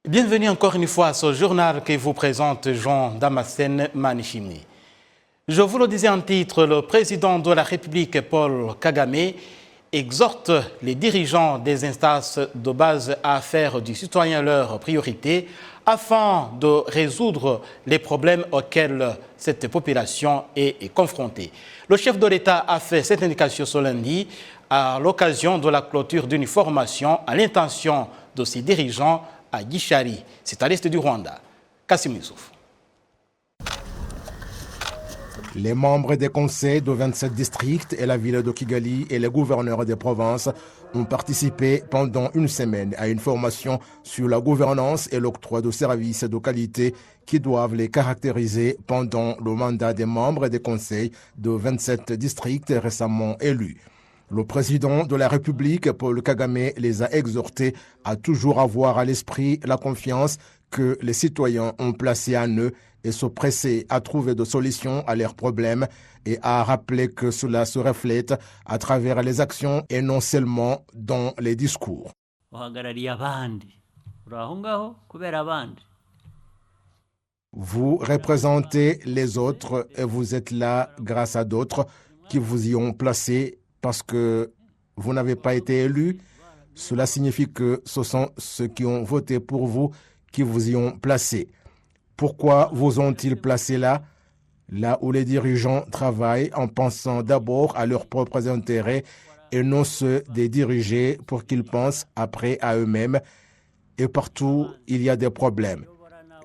Bienvenue encore une fois à ce journal que vous présente Jean Damascène Manichimni. Je vous le disais en titre, le président de la République, Paul Kagame, exhorte les dirigeants des instances de base à faire du citoyen leur priorité afin de résoudre les problèmes auxquels cette population est confrontée. Le chef de l'État a fait cette indication ce lundi à l'occasion de la clôture d'une formation à l'intention de ses dirigeants à Gishari, c'est à l'est du Rwanda. Kassim Youssouf. Les membres des conseils de 27 districts et la ville de Kigali et les gouverneurs des provinces ont participé pendant une semaine à une formation sur la gouvernance et l'octroi de services de qualité qui doivent les caractériser pendant le mandat des membres des conseils de 27 districts récemment élus. Le président de la République, Paul Kagame, les a exhortés à toujours avoir à l'esprit la confiance que les citoyens ont placée en eux et se presser à trouver des solutions à leurs problèmes et à rappeler que cela se reflète à travers les actions et non seulement dans les discours. Vous représentez les autres et vous êtes là grâce à d'autres qui vous y ont placé parce que vous n'avez pas été élu. Cela signifie que ce sont ceux qui ont voté pour vous qui vous y ont placé. Pourquoi vous ont-ils placé là? Là où les dirigeants travaillent en pensant d'abord à leurs propres intérêts et non ceux des dirigés pour qu'ils pensent après à eux-mêmes. Et partout, il y a des problèmes.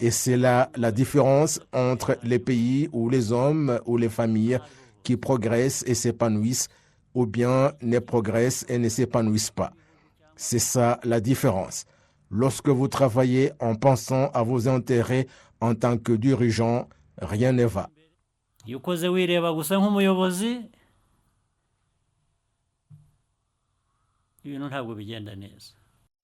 Et c'est là la différence entre les pays où les hommes ou les familles qui progressent et s'épanouissent ou bien ne progressent et ne s'épanouissent pas. C'est ça la différence. Lorsque vous travaillez en pensant à vos intérêts en tant que dirigeant, rien ne va.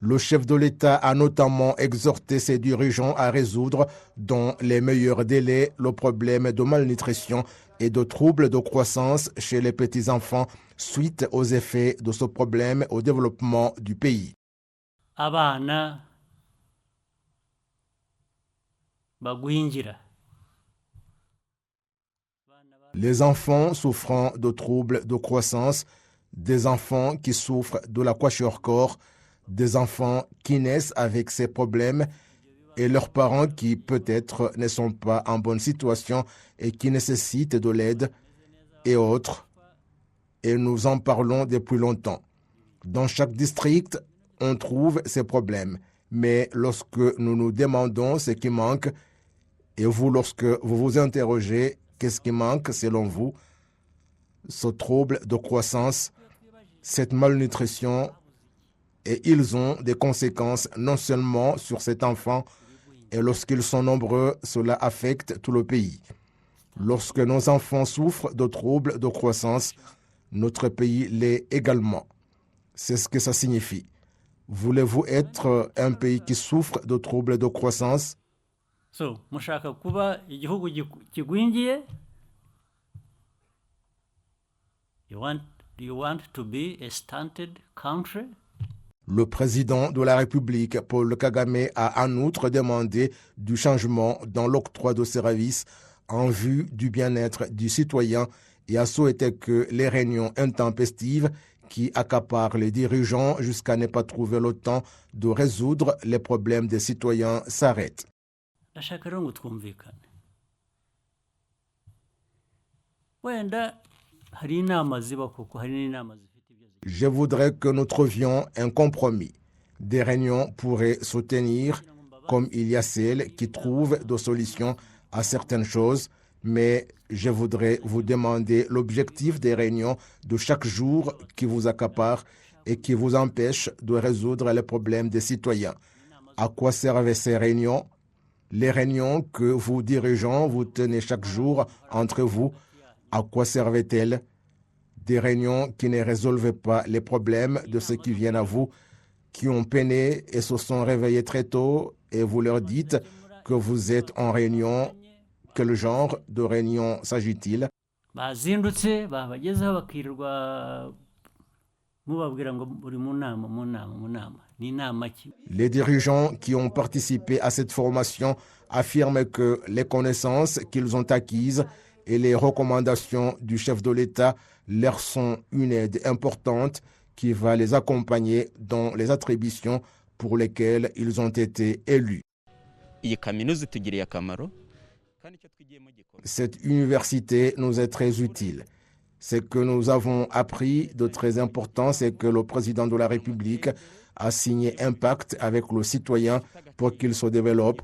Le chef de l'État a notamment exhorté ses dirigeants à résoudre dans les meilleurs délais le problème de malnutrition et de troubles de croissance chez les petits-enfants suite aux effets de ce problème au développement du pays. Les enfants souffrant de troubles de croissance, des enfants qui souffrent de la kwashiorkor, des enfants qui naissent avec ces problèmes et leurs parents qui peut-être ne sont pas en bonne situation et qui nécessitent de l'aide et autres. Et nous en parlons depuis longtemps. Dans chaque district, on trouve ces problèmes. Mais lorsque nous nous demandons ce qui manque, et vous, lorsque vous vous interrogez, qu'est-ce qui manque selon vous? Ce trouble de croissance, cette malnutrition, et ils ont des conséquences non seulement sur cet enfant, et lorsqu'ils sont nombreux, cela affecte tout le pays. Lorsque nos enfants souffrent de troubles de croissance, notre pays l'est également. C'est ce que ça signifie. Voulez-vous être un pays qui souffre de troubles de croissance? mushaka kuba igihugu kigwingiye? You want to be a stunted country? Le président de la République, Paul Kagame, a en outre demandé du changement dans l'octroi de services en vue du bien-être du citoyen et a souhaité que les réunions intempestives qui accaparent les dirigeants jusqu'à ne pas trouver le temps de résoudre les problèmes des citoyens s'arrêtent. Je voudrais que nous trouvions un compromis. Des réunions pourraient se tenir comme il y a celles qui trouvent des solutions à certaines choses, mais je voudrais vous demander l'objectif des réunions de chaque jour qui vous accapare et qui vous empêche de résoudre les problèmes des citoyens. À quoi servent ces réunions? Les réunions que vous dirigeants vous tenez chaque jour entre vous, à quoi servaient-elles? Des réunions qui ne résolvent pas les problèmes de ceux qui viennent à vous, qui ont peiné et se sont réveillés très tôt, et vous leur dites que vous êtes en réunion. Quel genre de réunion s'agit-il? Les dirigeants qui ont participé à cette formation affirment que les connaissances qu'ils ont acquises et les recommandations du chef de l'État leur sont une aide importante qui va les accompagner dans les attributions pour lesquelles ils ont été élus. Cette université nous est très utile. Ce que nous avons appris de très important, c'est que le président de la République a signé un pacte avec le citoyen pour qu'il se développe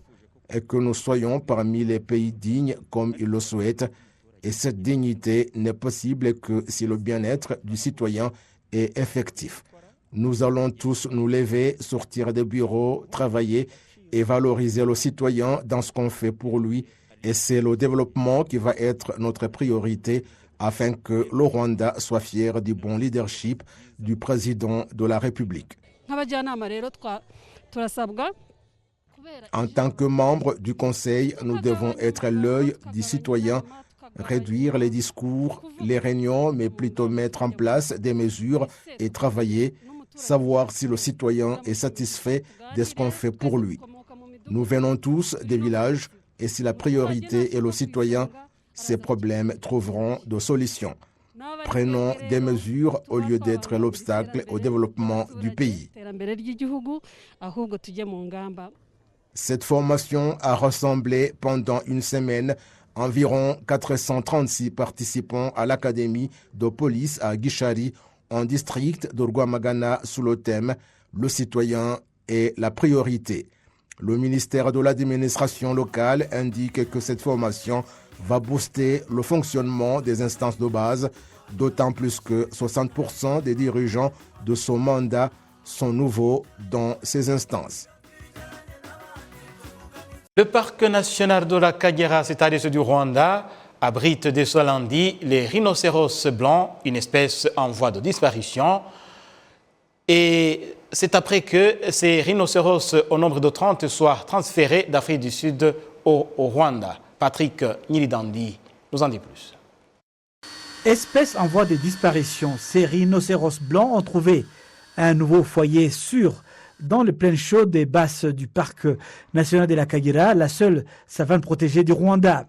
et que nous soyons parmi les pays dignes comme il le souhaite. Et cette dignité n'est possible que si le bien-être du citoyen est effectif. Nous allons tous nous lever, sortir des bureaux, travailler et valoriser le citoyen dans ce qu'on fait pour lui. Et c'est le développement qui va être notre priorité afin que le Rwanda soit fier du bon leadership du président de la République. En tant que membres du Conseil, nous devons être l'œil du citoyen, réduire les discours, les réunions, mais plutôt mettre en place des mesures et travailler, savoir si le citoyen est satisfait de ce qu'on fait pour lui. Nous venons tous des villages et si la priorité est le citoyen, ces problèmes trouveront des solutions. Prenons des mesures au lieu d'être l'obstacle au développement du pays. Cette formation a rassemblé pendant une semaine environ 436 participants à l'académie de police à Gishari, en district de Rwamagana, sous le thème « Le citoyen est la priorité ». Le ministère de l'administration locale indique que cette formation va booster le fonctionnement des instances de base, d'autant plus que 60% des dirigeants de ce mandat sont nouveaux dans ces instances. Le parc national de la Kagera, c'est-à-dire du Rwanda, abrite dès ce lundi les rhinocéros blancs, une espèce en voie de disparition. Et c'est après que ces rhinocéros, au nombre de 30, soient transférés d'Afrique du Sud au Rwanda. Patrick Nilidandi nous en dit plus. Espèces en voie de disparition, ces rhinocéros blancs ont trouvé un nouveau foyer sûr dans les plaines chaudes et basses du parc national de la Kagera, la seule savane protégée du Rwanda.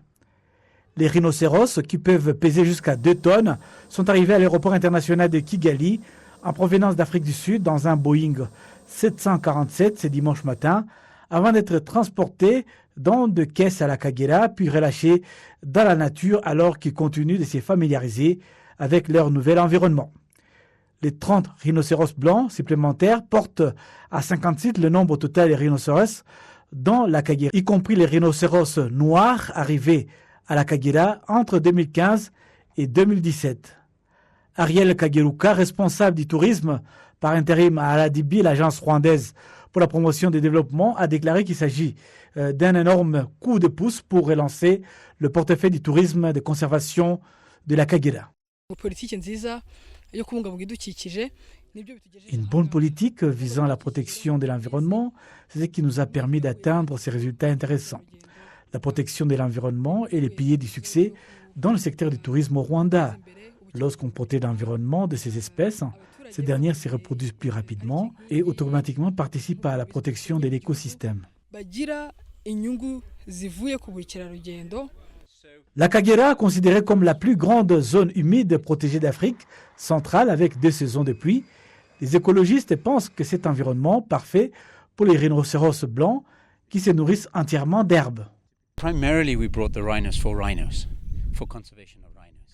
Les rhinocéros, qui peuvent peser jusqu'à 2 tonnes, sont arrivés à l'aéroport international de Kigali en provenance d'Afrique du Sud dans un Boeing 747 ce dimanche matin, avant d'être transportés dans 2 caisses à la Kagera, puis relâchés dans la nature alors qu'ils continuent de se familiariser avec leur nouvel environnement. Les 30 rhinocéros blancs supplémentaires portent à 56 le nombre total des rhinocéros dans la Kagera, y compris les rhinocéros noirs arrivés à la Kagera entre 2015 et 2017. Ariel Kageruka, responsable du tourisme par intérim à l'ADB, l'agence rwandaise pour la promotion du développement, a déclaré qu'il s'agit d'un énorme coup de pouce pour relancer le portefeuille du tourisme de conservation de la Kagera. Une bonne politique visant la protection de l'environnement, c'est ce qui nous a permis d'atteindre ces résultats intéressants. La protection de l'environnement est le pilier du succès dans le secteur du tourisme au Rwanda. Lorsqu'on protège l'environnement de ces espèces, ces dernières se reproduisent plus rapidement et automatiquement participent à la protection de l'écosystème. La Kagera, considérée comme la plus grande zone humide protégée d'Afrique centrale avec 2 saisons de pluie, les écologistes pensent que c'est un environnement parfait pour les rhinocéros blancs qui se nourrissent entièrement d'herbes.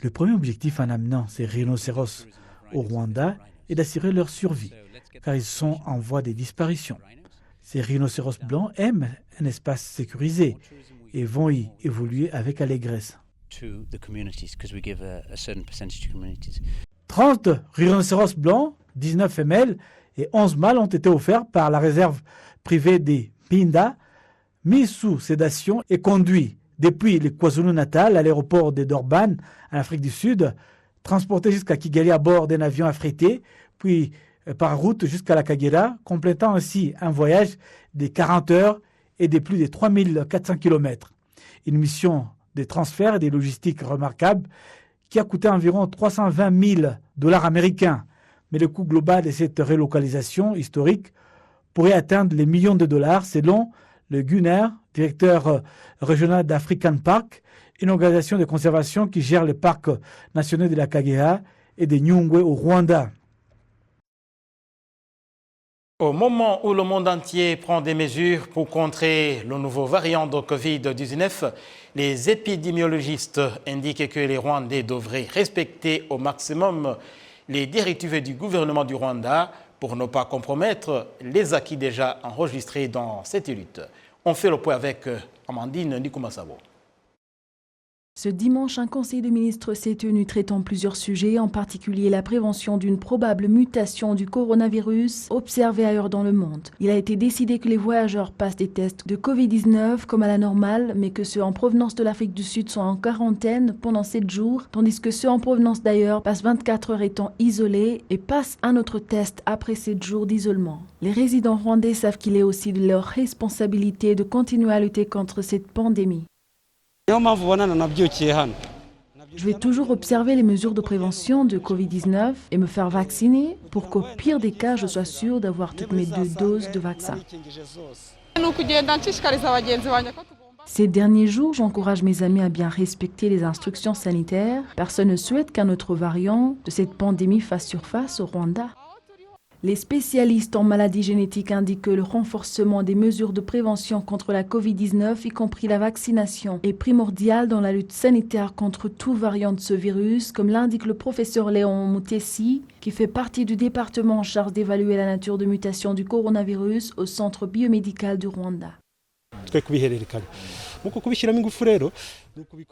Le premier objectif en amenant ces rhinocéros au Rwanda est d'assurer leur survie, car ils sont en voie de disparition. Ces rhinocéros blancs aiment un espace sécurisé et vont y évoluer avec allégresse. 30 rhinocéros blancs, 19 femelles et 11 mâles ont été offerts par la réserve privée des Pinda, mis sous sédation et conduits depuis le KwaZulu-Natal à l'aéroport de Durban, en Afrique du Sud, transportés jusqu'à Kigali à bord d'un avion affrété, puis par route jusqu'à la Kagera, complétant ainsi un voyage de 40 heures et de plus de 3400 km. Une mission de transfert et de logistique remarquable qui a coûté environ 320 000 $ américains. Mais le coût global de cette relocalisation historique pourrait atteindre les millions de dollars selon le Gunnar, directeur régional d'African Park, une organisation de conservation qui gère le parc national de la Kagera et de Nyungwe au Rwanda. Au moment où le monde entier prend des mesures pour contrer le nouveau variant de Covid-19, les épidémiologistes indiquent que les Rwandais devraient respecter au maximum les directives du gouvernement du Rwanda pour ne pas compromettre les acquis déjà enregistrés dans cette lutte. On fait le point avec Amandine Nikumasabo. Ce dimanche, un conseil de ministres s'est tenu traitant plusieurs sujets, en particulier la prévention d'une probable mutation du coronavirus observée ailleurs dans le monde. Il a été décidé que les voyageurs passent des tests de Covid-19 comme à la normale, mais que ceux en provenance de l'Afrique du Sud sont en quarantaine pendant 7 jours, tandis que ceux en provenance d'ailleurs passent 24 heures étant isolés et passent un autre test après 7 jours d'isolement. Les résidents rwandais savent qu'il est aussi de leur responsabilité de continuer à lutter contre cette pandémie. Je vais toujours observer les mesures de prévention de Covid-19 et me faire vacciner pour qu'au pire des cas, je sois sûr d'avoir toutes mes 2 doses de vaccin. Ces derniers jours, j'encourage mes amis à bien respecter les instructions sanitaires. Personne ne souhaite qu'un autre variant de cette pandémie fasse surface au Rwanda. Les spécialistes en maladies génétiques indiquent que le renforcement des mesures de prévention contre la Covid-19, y compris la vaccination, est primordial dans la lutte sanitaire contre tout variant de ce virus, comme l'indique le professeur Léon Mutesi, qui fait partie du département en charge d'évaluer la nature de mutation du coronavirus au Centre biomédical du Rwanda.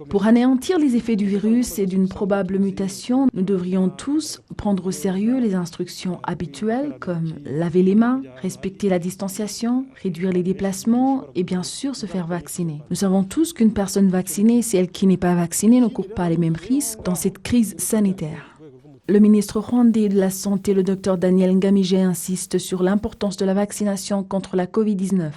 Pour anéantir les effets du virus et d'une probable mutation, nous devrions tous prendre au sérieux les instructions habituelles comme laver les mains, respecter la distanciation, réduire les déplacements et bien sûr se faire vacciner. Nous savons tous qu'une personne vaccinée et celle qui n'est pas vaccinée ne court pas les mêmes risques dans cette crise sanitaire. Le ministre rwandais de la Santé, le Dr Daniel Ngamije, insiste sur l'importance de la vaccination contre la Covid-19.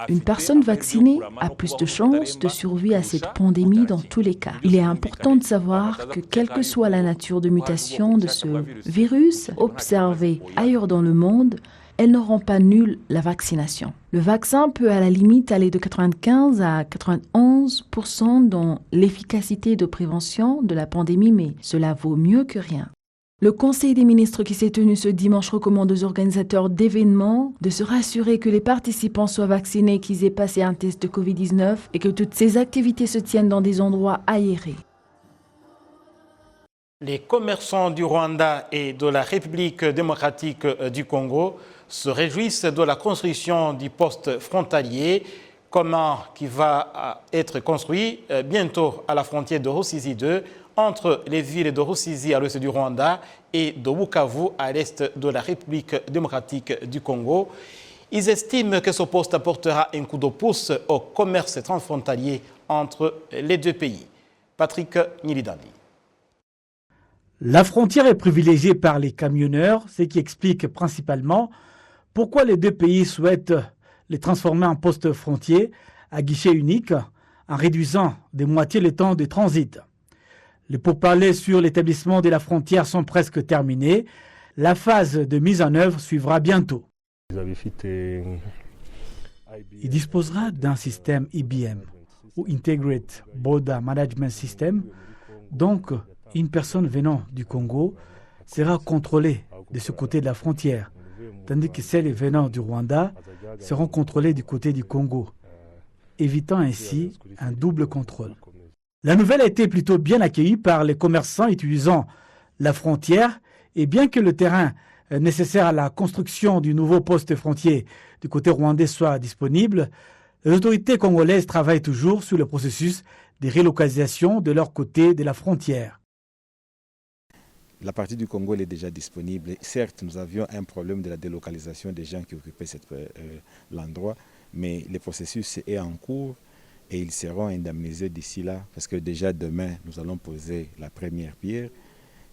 Une personne vaccinée a plus de chances de survie à cette pandémie dans tous les cas. Il est important de savoir que quelle que soit la nature de mutation de ce virus observé ailleurs dans le monde, elles ne rend pas nulle la vaccination. Le vaccin peut à la limite aller de 95 à 91% dans l'efficacité de prévention de la pandémie, mais cela vaut mieux que rien. Le Conseil des ministres qui s'est tenu ce dimanche recommande aux organisateurs d'événements de se rassurer que les participants soient vaccinés, qu'ils aient passé un test de Covid-19 et que toutes ces activités se tiennent dans des endroits aérés. Les commerçants du Rwanda et de la République démocratique du Congo se réjouissent de la construction du poste frontalier commun qui va être construit bientôt à la frontière de Rusizi 2 entre les villes de Rusizi à l'ouest du Rwanda et de Bukavu à l'est de la République démocratique du Congo. Ils estiment que ce poste apportera un coup de pouce au commerce transfrontalier entre les deux pays. Patrick Nilidandi. La frontière est privilégiée par les camionneurs, ce qui explique principalement pourquoi les deux pays souhaitent les transformer en postes frontières à guichet unique en réduisant de moitié le temps de transit. Les pourparlers sur l'établissement de la frontière sont presque terminés. La phase de mise en œuvre suivra bientôt. Il disposera d'un système IBM ou Integrated Border Management System. Donc, une personne venant du Congo sera contrôlée de ce côté de la frontière, tandis que celles venant du Rwanda seront contrôlées du côté du Congo, évitant ainsi un double contrôle. La nouvelle a été plutôt bien accueillie par les commerçants utilisant la frontière et bien que le terrain nécessaire à la construction du nouveau poste frontier du côté rwandais soit disponible, les autorités congolaises travaillent toujours sur le processus de relocalisation de leur côté de la frontière. La partie du Congo elle est déjà disponible. Certes, nous avions un problème de la délocalisation des gens qui occupaient l'endroit, mais le processus est en cours. Et ils seront indemnisés d'ici là, parce que déjà demain, nous allons poser la première pierre.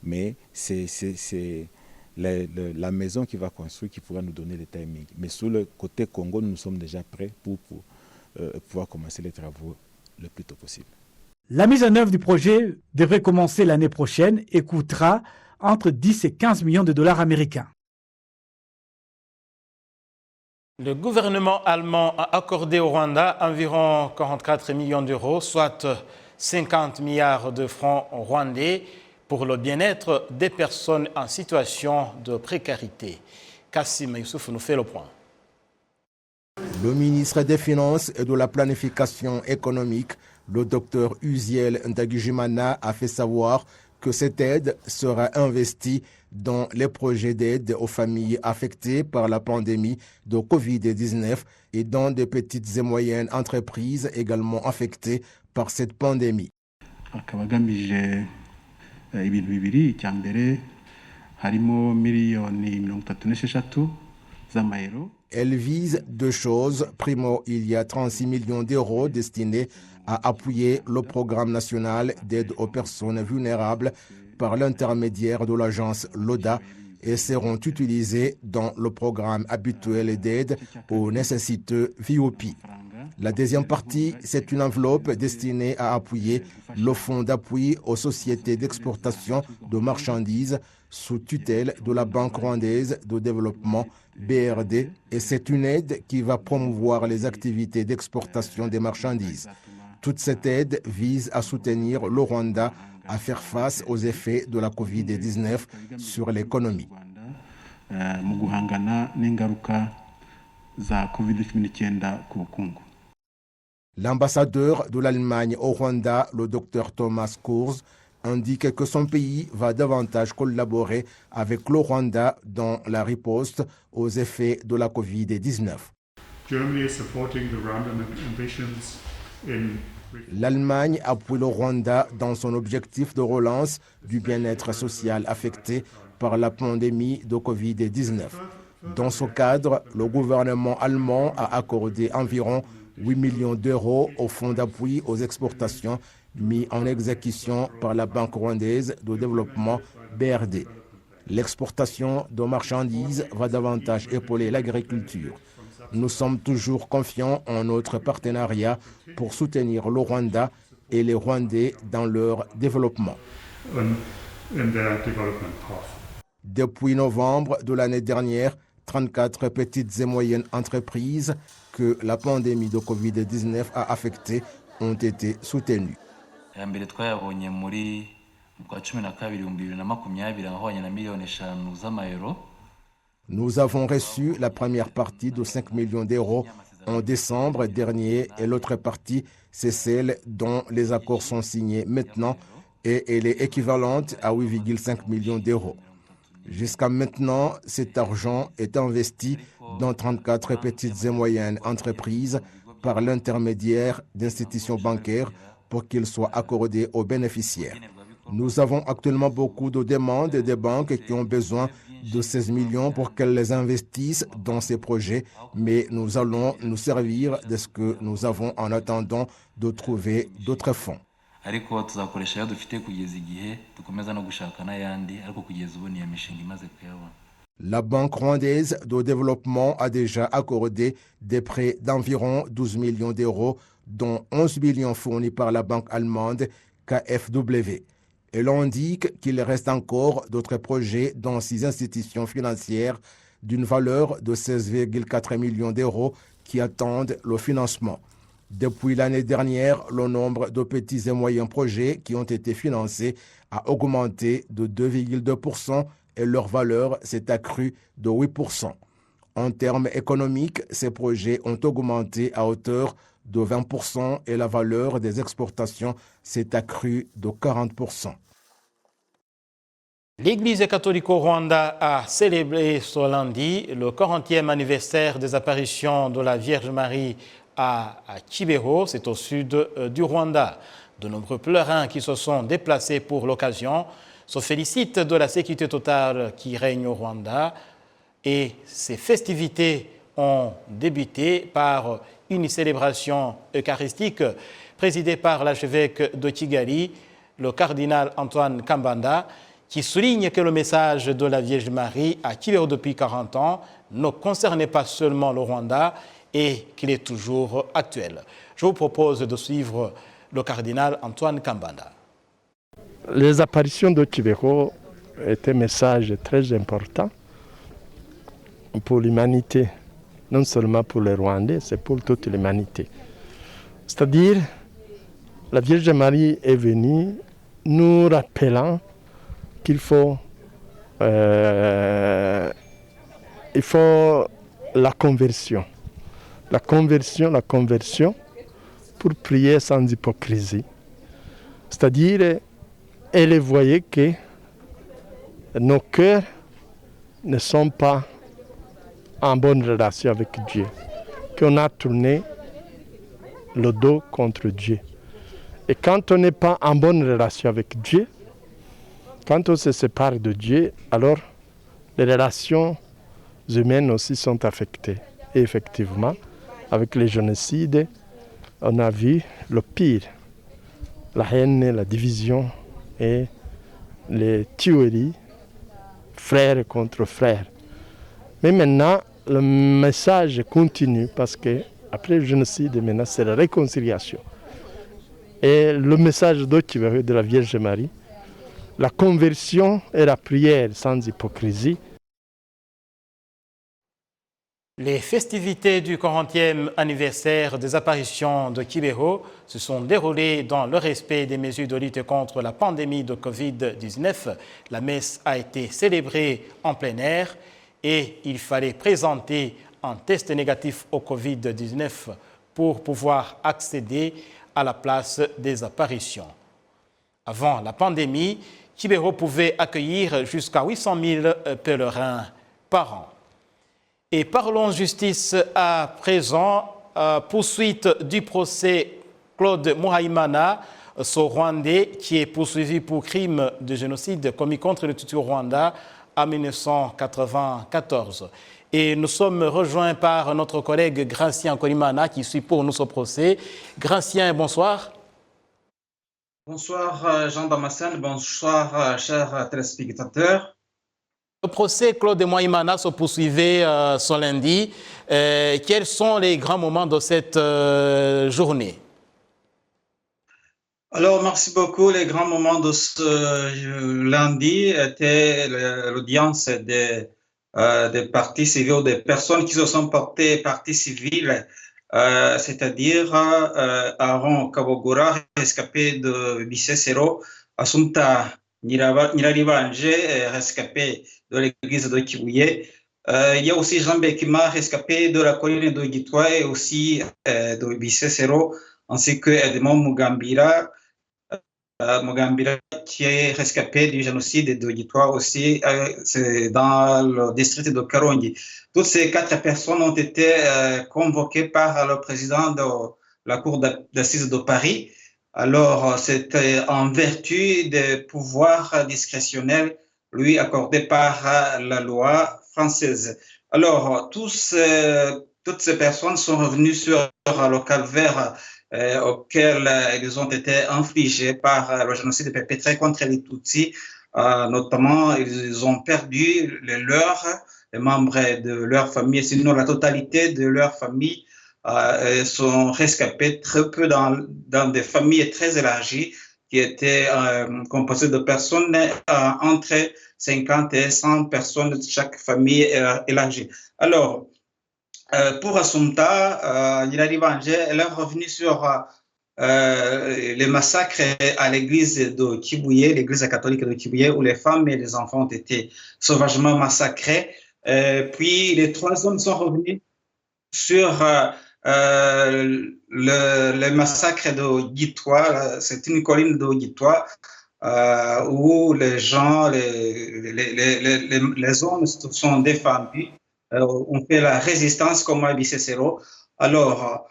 Mais c'est la maison qui va construire qui pourra nous donner le timing. Mais sur le côté Congo, nous sommes déjà prêts pour pouvoir commencer les travaux le plus tôt possible. La mise en œuvre du projet devrait commencer l'année prochaine et coûtera entre 10 et 15 millions de dollars américains. Le gouvernement allemand a accordé au Rwanda environ 44 millions d'euros, soit 50 milliards de francs rwandais, pour le bien-être des personnes en situation de précarité. Kassim Youssouf nous fait le point. Le ministre des Finances et de la Planification économique, le docteur Uziel Ndagijimana, a fait savoir que cette aide sera investie dans les projets d'aide aux familles affectées par la pandémie de Covid-19 et dans de petites et moyennes entreprises également affectées par cette pandémie. Elle vise deux choses. Primo, il y a 36 millions d'euros destinés à appuyer le programme national d'aide aux personnes vulnérables par l'intermédiaire de l'agence LODA et seront utilisés dans le programme habituel d'aide aux nécessiteux VOP. La deuxième partie, c'est une enveloppe destinée à appuyer le fonds d'appui aux sociétés d'exportation de marchandises sous tutelle de la Banque rwandaise de développement BRD, et c'est une aide qui va promouvoir les activités d'exportation des marchandises. Toute cette aide vise à soutenir le Rwanda à faire face aux effets de la Covid-19 sur l'économie. L'ambassadeur de l'Allemagne au Rwanda, le Dr Thomas Kurz, indique que son pays va davantage collaborer avec le Rwanda dans la riposte aux effets de la Covid-19. L'Allemagne appuie le Rwanda dans son objectif de relance du bien-être social affecté par la pandémie de Covid-19. Dans ce cadre, le gouvernement allemand a accordé environ 8 millions d'euros au fonds d'appui aux exportations mis en exécution par la Banque rwandaise de développement BRD. L'exportation de marchandises va davantage épauler l'agriculture. Nous sommes toujours confiants en notre partenariat pour soutenir le Rwanda et les Rwandais dans leur développement. Depuis novembre de l'année dernière, 34 petites et moyennes entreprises que la pandémie de Covid-19 a affectées ont été soutenues. Nous avons reçu la première partie de 5 millions d'euros en décembre dernier et l'autre partie, c'est celle dont les accords sont signés maintenant et elle est équivalente à 8,5 millions d'euros. Jusqu'à maintenant, cet argent est investi dans 34 petites et moyennes entreprises par l'intermédiaire d'institutions bancaires pour qu'il soit accordé aux bénéficiaires. Nous avons actuellement beaucoup de demandes des banques qui ont besoin de 16 millions pour qu'elles les investissent dans ces projets, mais nous allons nous servir de ce que nous avons en attendant de trouver d'autres fonds. La Banque rwandaise de développement a déjà accordé des prêts d'environ 12 millions d'euros, dont 11 millions fournis par la banque allemande KfW. Elle indique qu'il reste encore d'autres projets dans 6 institutions financières d'une valeur de 16,4 millions d'euros qui attendent le financement. Depuis l'année dernière, le nombre de petits et moyens projets qui ont été financés a augmenté de 2,2% et leur valeur s'est accrue de 8%. En termes économiques, ces projets ont augmenté à hauteur de 20% et la valeur des exportations s'est accrue de 40%. L'Église catholique au Rwanda a célébré ce lundi le 40e anniversaire des apparitions de la Vierge Marie à Kibeho, c'est au sud du Rwanda. De nombreux pèlerins qui se sont déplacés pour l'occasion se félicitent de la sécurité totale qui règne au Rwanda et ces festivités ont débuté par une célébration eucharistique présidée par l'archevêque de Kigali, le cardinal Antoine Kambanda, qui souligne que le message de la Vierge Marie à Kibeho depuis 40 ans ne concernait pas seulement le Rwanda et qu'il est toujours actuel. Je vous propose de suivre le cardinal Antoine Kambanda. Les apparitions de Kibeho est un message très important pour l'humanité non seulement pour les Rwandais, c'est pour toute l'humanité. C'est-à-dire, la Vierge Marie est venue nous rappelant qu'il faut la conversion. La conversion pour prier sans hypocrisie. C'est-à-dire, elle voyait que nos cœurs ne sont pas en bonne relation avec Dieu, qu'on a tourné le dos contre Dieu. Et quand on n'est pas en bonne relation avec Dieu, quand on se sépare de Dieu, alors les relations humaines aussi sont affectées. Et effectivement, avec les génocides, on a vu le pire, la haine, la division et les tueries, frères contre frères. Mais maintenant, le message continue parce qu'après le génocide, maintenant c'est la réconciliation. Et le message de la Vierge Marie, la conversion et la prière sans hypocrisie. Les festivités du 40e anniversaire des apparitions de Kibeho se sont déroulées dans le respect des mesures de lutte contre la pandémie de Covid-19. La messe a été célébrée en plein air et il fallait présenter un test négatif au Covid-19 pour pouvoir accéder à la place des apparitions. Avant la pandémie, Kibeho pouvait accueillir jusqu'à 800 000 pèlerins par an. Et parlons justice à présent. Poursuite du procès Claude Muhaimana, ce Rwandais qui est poursuivi pour crime de génocide commis contre le Tutsi-Rwanda en 1994. Et nous sommes rejoints par notre collègue Gratien Kolimana qui suit pour nous ce procès. Gratien, bonsoir. Bonsoir Jean Damascène, bonsoir chers téléspectateurs. Le procès Claude Muhaimana se poursuivait ce lundi. Quels sont les grands moments de cette journée? Alors, merci beaucoup. Les grands moments de ce lundi étaient l'audience des parties civiles, des personnes qui se sont portées parties civiles, c'est-à-dire Aaron Kabogura, rescapé de Bisesero, Assumpta Nyiraribanje, rescapé de l'église de Kibuye. Il y a aussi Jean Bekima, rescapé de la colline de Gitwa et aussi de Bisesero, ainsi que Edmond Mugambira, qui est rescapé du génocide de Gitwa aussi, c'est dans le district de Karongi. Toutes ces 4 personnes ont été convoquées par le président de la Cour d'assises de Paris. Alors, c'était en vertu des pouvoirs discrétionnels lui accordés par la loi française. Alors, toutes ces personnes sont revenues sur le calvaire auquel ils ont été infligés par le génocide perpétré contre les Tutsis. Notamment, ils ont perdu les membres de leur famille, sinon la totalité de leur famille sont rescapés très peu dans des familles très élargies qui étaient composées de personnes entre 50 et 100 personnes de chaque famille élargie. Alors, pour Assumpta Nyiraribanje, elle est revenue sur les massacres à l'église de Kibuye, l'église catholique de Kibuye, où les femmes et les enfants ont été sauvagement massacrés. Puis les 3 hommes sont revenus sur le massacre de Gitwa. C'est une colline de Gitwa où les gens, les hommes se sont défendus, ont fait la résistance comme à Bisesero. Alors,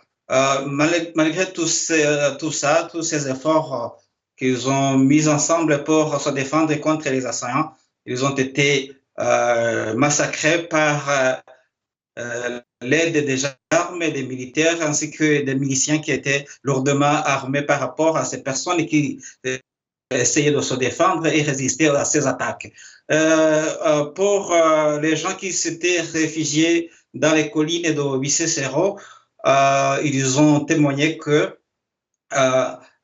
malgré tous ces efforts qu'ils ont mis ensemble pour se défendre contre les assaillants, ils ont été massacrés par l'aide des gendarmes et des militaires ainsi que des miliciens qui étaient lourdement armés par rapport à ces personnes qui essayaient de se défendre et résister à ces attaques. Pour les gens qui s'étaient réfugiés dans les collines de Bisesero, ils ont témoigné que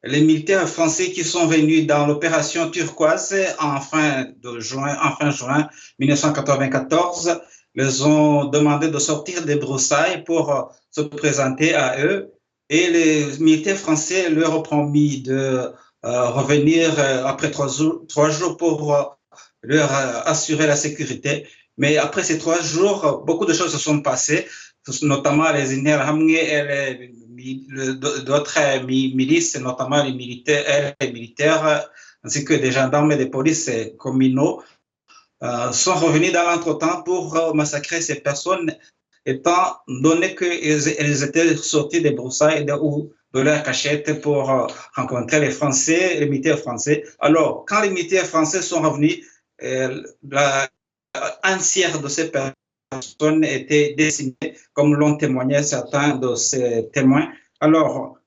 les militaires français qui sont venus dans l'opération turquoise en fin juin 1994 les ont demandé de sortir des broussailles pour se présenter à eux. Et les militaires français leur ont promis de revenir après 3 jours pour leur assurer la sécurité. Mais après ces 3 jours, beaucoup de choses se sont passées, notamment les Interahamwe et d'autres milices, notamment les militaires, ainsi que des gendarmes et des polices communaux, sont revenus dans l'entretemps pour massacrer ces personnes, étant donné qu'ils étaient sortis des broussailles ou de leur cachette pour rencontrer les Français, les militaires français. Alors, quand les militaires français sont revenus, un tiers de ces personnes étaient décimées, comme l'ont témoigné certains de ces témoins. Alors,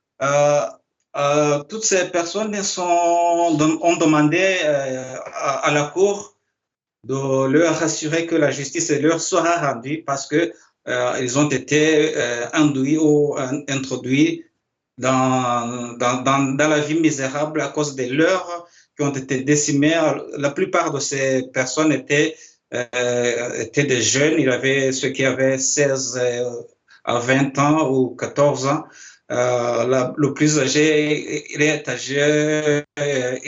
toutes ces personnes ont demandé à la Cour de leur assurer que la justice leur sera rendue parce que ils ont été induits ou introduits dans la vie misérable à cause des leurs qui ont été décimées. La plupart de ces personnes étaient des jeunes. Il y avait ceux qui avaient 16 à 20 ans ou 14 ans. Le plus âgé, il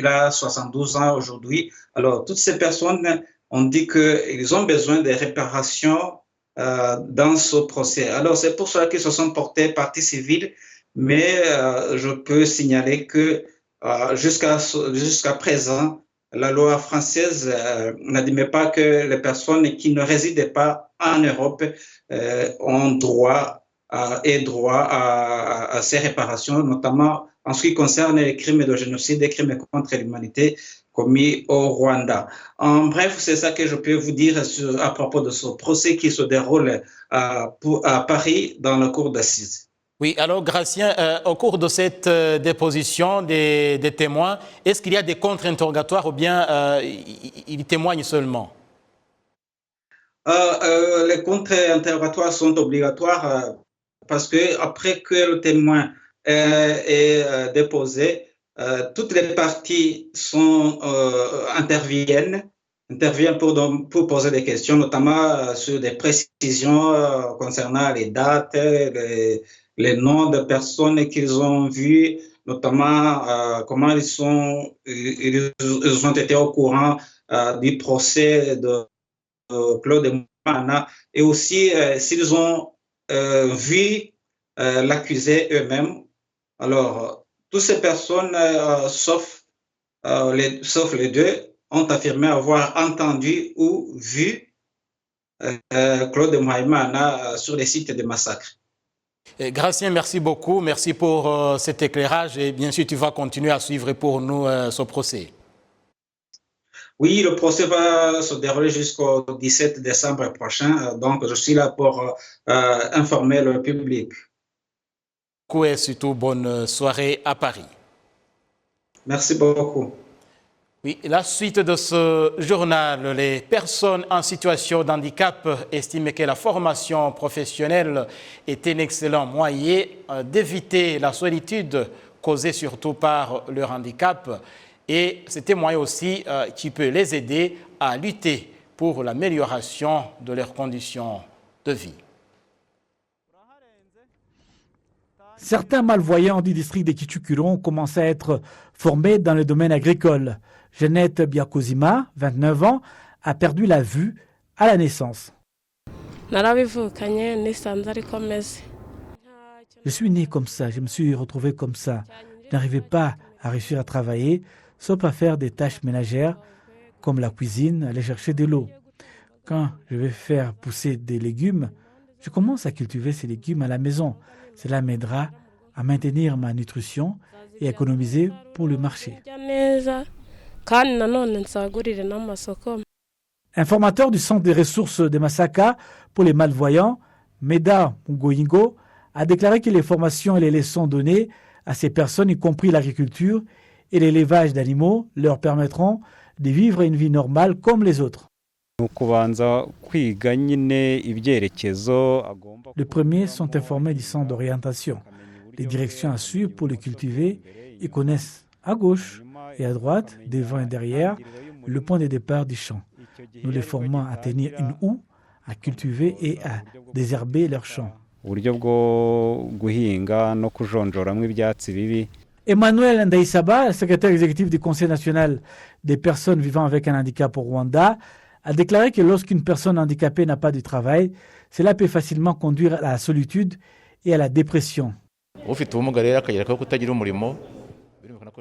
a 72 ans aujourd'hui. Alors, toutes ces personnes ont dit qu'ils ont besoin de réparations dans ce procès. Alors, c'est pour cela qu'ils se sont portés partie civile, mais je peux signaler que jusqu'à présent, la loi française n'admet pas que les personnes qui ne résidaient pas en Europe ont droit à ces réparations, notamment en ce qui concerne les crimes de génocide et crimes contre l'humanité commis au Rwanda. En bref, c'est ça que je peux vous dire à propos de ce procès qui se déroule à Paris dans la cour d'assises. Oui, alors Gratien, au cours de cette déposition des témoins, est-ce qu'il y a des contre-interrogatoires ou bien ils témoignent seulement? Les contre-interrogatoires sont obligatoires parce que après que le témoin est déposé, toutes les parties interviennent pour poser des questions, notamment sur des précisions concernant les dates, les noms de personnes qu'ils ont vues, notamment comment ils ont été au courant du procès de Claude Moana, et aussi s'ils ont vu l'accusé eux-mêmes. Alors, toutes ces personnes, sauf les deux, ont affirmé avoir entendu ou vu Claude Moana sur les sites de massacres. Gratien, merci beaucoup. Merci pour cet éclairage. Et bien sûr, tu vas continuer à suivre pour nous ce procès. Oui, le procès va se dérouler jusqu'au 17 décembre prochain. Donc, je suis là pour informer le public. Et surtout, bonne soirée à Paris. Merci beaucoup. Oui, la suite de ce journal, les personnes en situation de handicap estiment que la formation professionnelle est un excellent moyen d'éviter la solitude causée surtout par leur handicap. Et c'est un moyen aussi qui peut les aider à lutter pour l'amélioration de leurs conditions de vie. Certains malvoyants du district de Kichukuron ont commencé à être formés dans le domaine agricole. Jeannette Biakozima, 29 ans, a perdu la vue à la naissance. Je suis née comme ça, je me suis retrouvée comme ça. Je n'arrivais pas à réussir à travailler, sauf à faire des tâches ménagères comme la cuisine, aller chercher de l'eau. Quand je vais faire pousser des légumes, je commence à cultiver ces légumes à la maison. Cela m'aidera à maintenir ma nutrition et à économiser pour le marché. Un formateur du centre des ressources de Masaka pour les malvoyants, Meda Ngoyingo, a déclaré que les formations et les leçons données à ces personnes, y compris l'agriculture et l'élevage d'animaux, leur permettront de vivre une vie normale comme les autres. Les premiers sont informés du centre d'orientation. Les directions à suivre pour les cultiver, ils connaissent à gauche et à droite, devant et derrière, le point de départ du champ. Nous les formons à tenir une houe, à cultiver et à désherber leurs champs. Emmanuel Ndaïsaba, secrétaire exécutif du Conseil national des personnes vivant avec un handicap au Rwanda, a déclaré que lorsqu'une personne handicapée n'a pas de travail, cela peut facilement conduire à la solitude et à la dépression.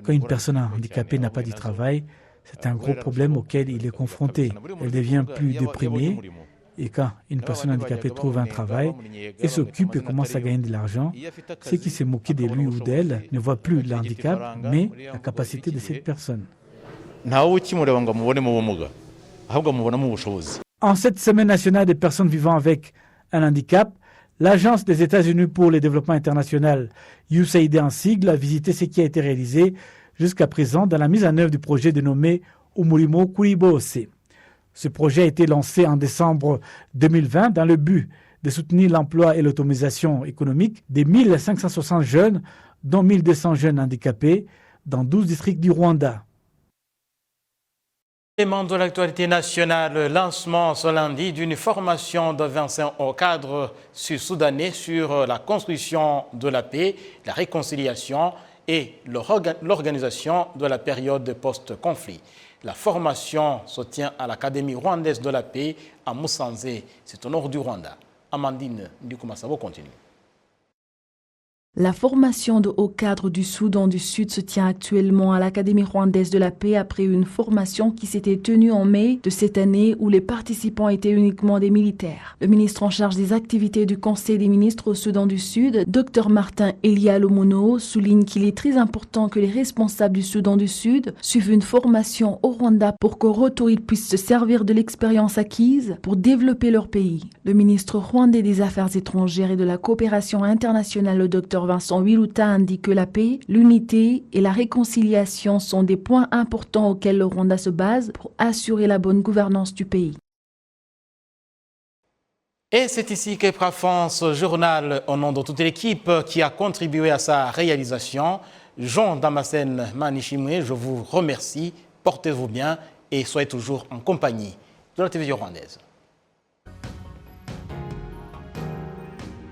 Quand une personne handicapée n'a pas de travail, c'est un gros problème auquel il est confronté. Elle devient plus déprimée. Et quand une personne handicapée trouve un travail et s'occupe et commence à gagner de l'argent, ceux qui se moquaient de lui ou d'elle ne voient plus le handicap, mais la capacité de cette personne. En cette semaine nationale des personnes vivant avec un handicap, l'Agence des États-Unis pour le développement international, USAID en sigle, a visité ce qui a été réalisé jusqu'à présent dans la mise en œuvre du projet dénommé Umurimo Kuri Bose. Ce projet a été lancé en décembre 2020 dans le but de soutenir l'emploi et l'autonomisation économique des 1560 jeunes, dont 1200 jeunes handicapés, dans 12 districts du Rwanda. Élément de l'actualité nationale, lancement ce lundi d'une formation de Vincent au cadre sud-soudanais sur la construction de la paix, la réconciliation et l'organisation de la période post-conflit. La formation se tient à l'Académie rwandaise de la paix à Musanze, c'est au nord du Rwanda. Amandine Ndikumasabo continue. La formation de haut cadre du Soudan du Sud se tient actuellement à l'Académie rwandaise de la paix après une formation qui s'était tenue en mai de cette année où les participants étaient uniquement des militaires. Le ministre en charge des activités du Conseil des ministres au Soudan du Sud, Dr Martin Elia Lomono, souligne qu'il est très important que les responsables du Soudan du Sud suivent une formation au Rwanda pour qu'au retour ils puissent se servir de l'expérience acquise pour développer leur pays. Le ministre rwandais des Affaires étrangères et de la coopération internationale, le Dr Vincent Wiluta, indique que la paix, l'unité et la réconciliation sont des points importants auxquels le Rwanda se base pour assurer la bonne gouvernance du pays. Et c'est ici que prend fin ce journal au nom de toute l'équipe qui a contribué à sa réalisation. Jean Damascène Manishimwe, je vous remercie, portez-vous bien et soyez toujours en compagnie de la télévision rwandaise.